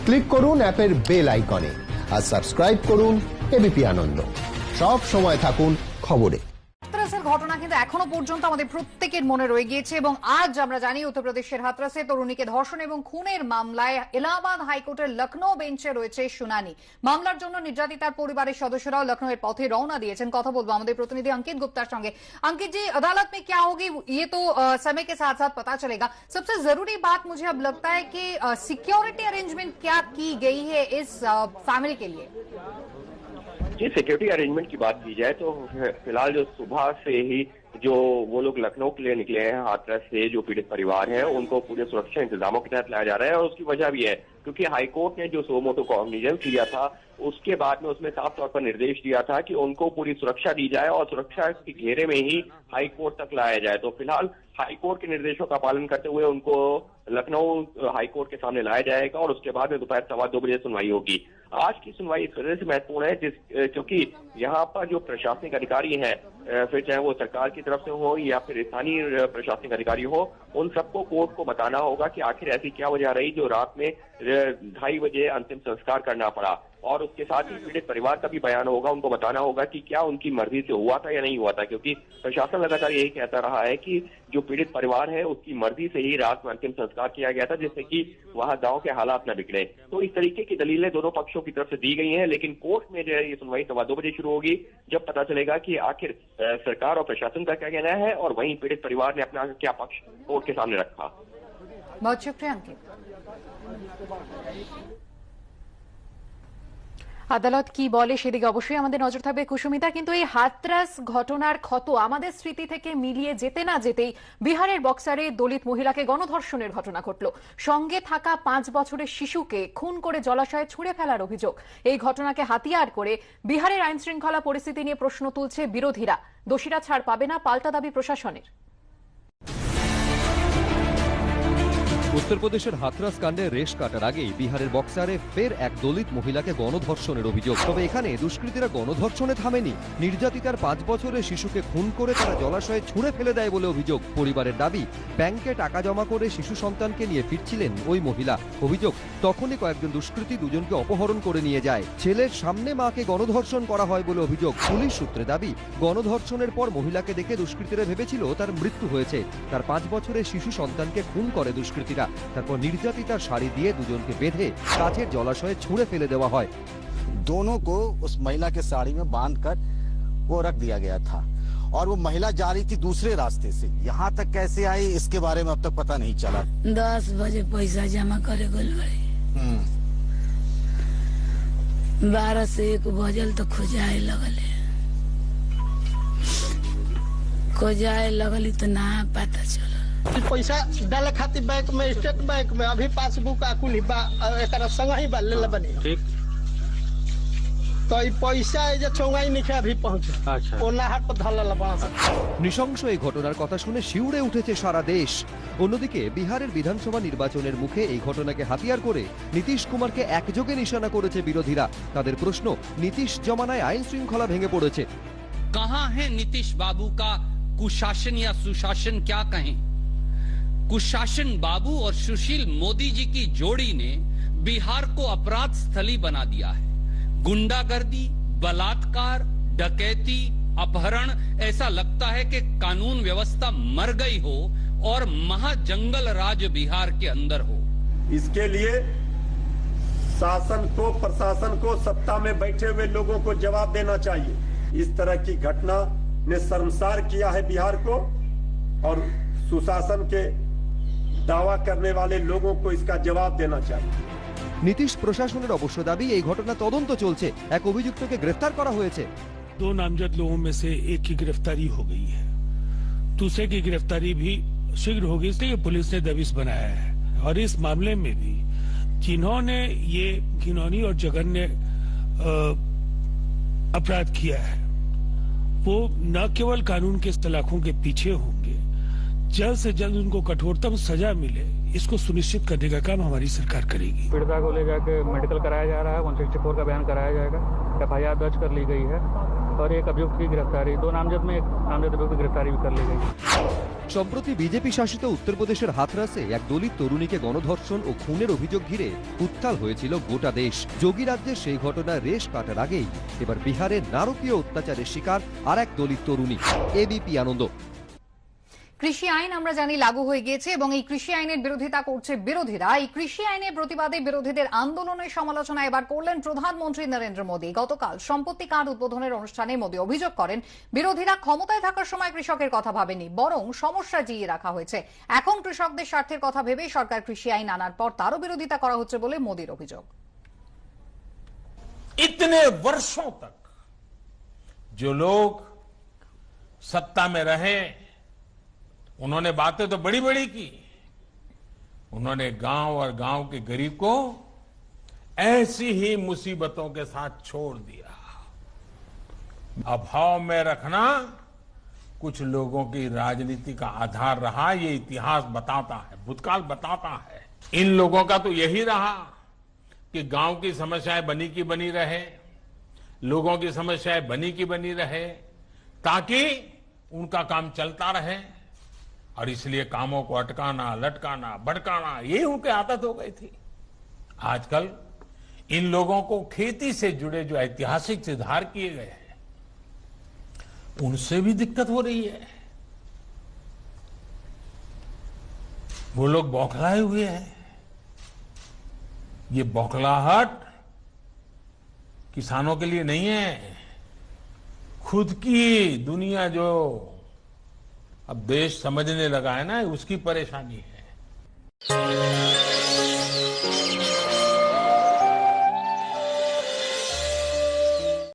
Click করুন অ্যাপের bell আইকনে আর সাবস্ক্রাইব করুন এবিপি আনন্দ। সব সময় থাকুন খবরে। হাতরাসের ঘটনা কিন্তু এখনো পর্যন্ত আমাদের প্রত্যেকের মনে রয়ে গিয়েছে এবং আজ আমরা জানি উত্তরপ্রদেশের হাতরাসে তরুণীকে ধর্ষণ এবং খুনের মামলায় এলাহাবাদ হাইকোর্টের লখনৌ বেঞ্চে রয়েছে শুনানি। মামলার জন্য নির্যাতিতার পরিবারের সদস্যরাও লখনৌয়ের পথে রওনা দিয়েছেন। কথা বলবো আমাদের প্রতিনিধি अंकित गुप्ता সঙ্গে। अंकित जी, अदालत में क्या होगी ये तो समय के साथ साथ पता चलेगा। सबसे जरूरी बात मुझे अब लगता है कि सिक्योरिटी अरेंजमेंट क्या की गई है इस फैमिली के लिए। जी, सिक्योरिटी अरेंजमेंट की बात की जाए तो फिलहाल जो सुबह से ही जो वो लोग लखनऊ के लिए निकले हैं हाथरस से, जो पीड़ित परिवार है उनको पूरे सुरक्षा इंतजामों के तहत लाया जा रहा है। और उसकी वजह भी है क्योंकि हाईकोर्ट ने जो सो मोटो कॉग्निजेंस लिया था उसके बाद में उसमें साफ तौर पर निर्देश दिया था कि उनको पूरी सुरक्षा दी जाए और सुरक्षा के घेरे में ही हाईकोर्ट तक लाया जाए। तो फिलहाल हाईकोर्ट के निर्देशों का पालन करते हुए उनको लखनऊ हाईकोर्ट के सामने लाया जाएगा और उसके बाद में दोपहर 2:15 बजे सुनवाई होगी। आज की सुनवाई इस वजह से महत्वपूर्ण है क्योंकि यहाँ पर जो प्रशासनिक अधिकारी हैं, फिर चाहे वो सरकार की तरफ से हो या फिर स्थानीय प्रशासनिक अधिकारी हो, उन सबको कोर्ट को बताना होगा कि आखिर ऐसी क्या वजह रही जो रात में 2:30 बजे अंतिम संस्कार करना पड़ा। और उसके साथ ही पीड़ित परिवार का भी बयान होगा, उनको बताना होगा कि क्या उनकी मर्जी से हुआ था या नहीं हुआ था, क्योंकि प्रशासन लगातार यही कहता रहा है कि जो पीड़ित परिवार है उसकी मर्जी से ही रात में अंतिम संस्कार किया गया था, जिससे कि वहां गांव के हालात न बिगड़े। तो इस तरीके की दलीलें दोनों पक्षों की तरफ से दी गई हैं, लेकिन कोर्ट में जो है ये सुनवाई 2:15 बजे शुरू होगी, जब पता चलेगा कि आखिर सरकार और प्रशासन का क्या कहना है और वहीं पीड़ित परिवार ने अपना क्या पक्ष कोर्ट के सामने रखा। बहुत शुक्रिया अंकित। আদালত কি বলে সেদিকে অবশ্যই আমাদের নজর থাকবে কুসুমিতা, কিন্তু এই হাতরাস ঘটনার ক্ষত আমাদের স্মৃতি থেকে মিলিয়ে যেতে না যেতেই বিহারের বক্সারে দলিত মহিলাকে গণধর্ষণের ঘটনা ঘটল। সঙ্গে থাকা 5 বছরের শিশুকে খুন করে জলাশয়ে ছুঁড়ে ফেলার অভিযোগ। এই ঘটনাকে হাতিয়ার করে বিহারের আইন শৃঙ্খলা পরিস্থিতি নিয়ে প্রশ্ন তুলছে বিরোধীরা। দোষীরা ছাড় পাবে না, পাল্টা দাবি প্রশাসনের। উত্তরপ্রদেশের হাথরাস কাণ্ডে রেশ কাটার আগেই বিহারের বক্সারে ফের এক দলিত মহিলাকে গণধর্ষণের অভিযোগ। তবে এখানে দুষ্কৃতীরা গণধর্ষণে থামেনি, নির্যাতিতার 5 বছরের শিশুকে খুন করে তারা জলাশয়ে ছুঁড়ে ফেলে দেয় বলে অভিযোগ। পরিবারের দাবি, ব্যাংকে টাকা জমা করে শিশু সন্তানকে নিয়ে ফিরছিলেন ওই মহিলা। অভিযোগ, তখনই কয়েকজন দুষ্কৃতী দুজনকে অপহরণ করে নিয়ে যায়। ছেলের সামনে মাকে গণধর্ষণ করা হয় বলে অভিযোগ। পুলিশ সূত্রে দাবি, গণধর্ষণের পর মহিলাকে দেখে দুষ্কৃতীরা ভেবেছিল তার মৃত্যু হয়েছে। তার 5 বছরের শিশু সন্তানকে খুন করে দুষ্কৃতীরা। তারপর নির্যাতিতার শাড়ি দিয়ে দুজনকে বেঁধে কাছের জলাশয়ে ছুঁড়ে ফেলে দেওয়া হয়। दोनों को उस महिला के साड़ी में बांधकर वो रख दिया गया था और वो महिला जा रही थी दूसरे रास्ते से। यहाँ तक कैसे आई इसके बारे में अब तक पता नहीं चला। 10 बजे पैसा जमा करे गल बड़े 12 से 1 बजल तो खोजाए लगली तो ना पता चला। पैसा डाले खातिर बैंक में, स्टेट बैंक में अभी पासबुक आकुल ही संग ही ले बनी। ठीक। तो पैसा जो चौंगाई निखे अभी पहुंचे। अच्छा। ओलाहाट पर धल बना। নৃশংস এই ঘটনার কথা শুনে শিউরে উঠেছে সারা দেশ। অন্যদিকে বিহারের বিধানসভা নির্বাচনের মুখে এই ঘটনাকে হাতিয়ার করে নীতিশ কুমারকে একযোগে নিশানা করেছে বিরোধীরা। তাদের প্রশ্ন, নীতিশ জমানায় আইন শৃঙ্খলা ভেঙে পড়েছে। कहां है नीतीश बाबू का कुशासन या सुशासन, क्या कहें। कुशासन बाबू और सुशील मोदी जी की जोड़ी ने बिहार को अपराध स्थली बना दिया है। गुंडागर्दी, बलात्कार, डकैती, अपहरण, ऐसा लगता है कि कानून व्यवस्था मर गई हो और महाजंगल राज बिहार के अंदर हो। इसके लिए शासन को, प्रशासन को, सत्ता में बैठे हुए लोगों को जवाब देना चाहिए। इस तरह की घटना ने शर्मसार किया है बिहार को और सुशासन के दावा करने वाले लोगों को इसका जवाब देना चाहिए। নীতিশ প্রশাসনের অবশ্য দাবি, এই ঘটনা তদন্ত চলছে, এক অভিযুক্তকে গ্রেফতার করা হয়েছে। 2 नामजद लोगों में से एक की गिरफ्तारी हो गई है, दूसरे की गिरफ्तारी भी शीघ्र होगी, इसलिए पुलिस ने दबिश बनाया है। और इस मामले में भी जिन्होंने ये घिनौनी और जघन्य अपराध किया है वो न केवल कानून के सलाखों के पीछे होंगे, जल्द से जल्द उनको कठोरतम सजा मिले, इसको सुनिश्चित करने का काम हमारी सरकार करेगी। पीड़िता को ले जाके मेडिकल कराया जा रहा है, 164 का बयान कराया जाएगा, FIR दर्ज कर ली गई है और एक अभियुक्त की गिरफ्तारी, 2 नामजद में एक नामजद अभियुक्त की गिरफ्तारी भी कर ली गई। সম্প্রতি বিজেপি শাসিত উত্তরপ্রদেশের হাথরাসে এক দলিত তরুণীকে গণধর্ষণ ও খুনের অভিযোগ ঘিরে উত্তাল হয়েছিল গোটা দেশ। যোগী রাজ্যের সেই ঘটনার রেশ কাটার আগেই এবার বিহারে নারকীয় অত্যাচারের শিকার আর এক দলিত তরুণী। এবিপি আনন্দ। কৃষি আইন আমরা জানি লাগু হয়ে গিয়েছে এবং এই কৃষি আইনের বিরোধিতা করছে বিরোধীরা। এই কৃষি আইনের প্রতিবাদে বিরোধীদের আন্দোলনের সমালোচনা এবার করলেন প্রধানমন্ত্রী নরেন্দ্র মোদী। গতকাল সম্পত্তি কার্ড উদ্বোধনের অনুষ্ঠানে মোদী অভিযোগ করেন, বিরোধীরা ক্ষমতায় থাকার সময় কৃষকের কথা ভাবেনি, বরং সমস্যা জিইয়ে রাখা হয়েছে। এখন কৃষকদের স্বার্থের কথা ভেবেই সরকার কৃষি আইন আনার পর তারও বিরোধিতা করা হচ্ছে বলে মোদীর অভিযোগ। इतने वर्षों तक जो लोग सत्ता में रहे उन्होंने बातें तो बड़ी बड़ी की, उन्होंने गांव और गांव के गरीब को ऐसी ही मुसीबतों के साथ छोड़ दिया। अभाव में रखना कुछ लोगों की राजनीति का आधार रहा, ये इतिहास बताता है, भूतकाल बताता है। इन लोगों का तो यही रहा कि गांव की समस्याएं बनी की बनी रहे, लोगों की समस्याएं बनी की बनी रहे, ताकि उनका काम चलता रहे। और इसलिए कामों को अटकाना, लटकाना, भटकाना, ये उनकी आदत हो गई थी। आजकल इन लोगों को खेती से जुड़े जो ऐतिहासिक सुधार किए गए हैं उनसे भी दिक्कत हो रही है। वो लोग बौखलाए हुए हैं। ये बौखलाहट किसानों के लिए नहीं है, खुद की दुनिया जो अब देश समझने लगा है ना, उसकी परेशानी है।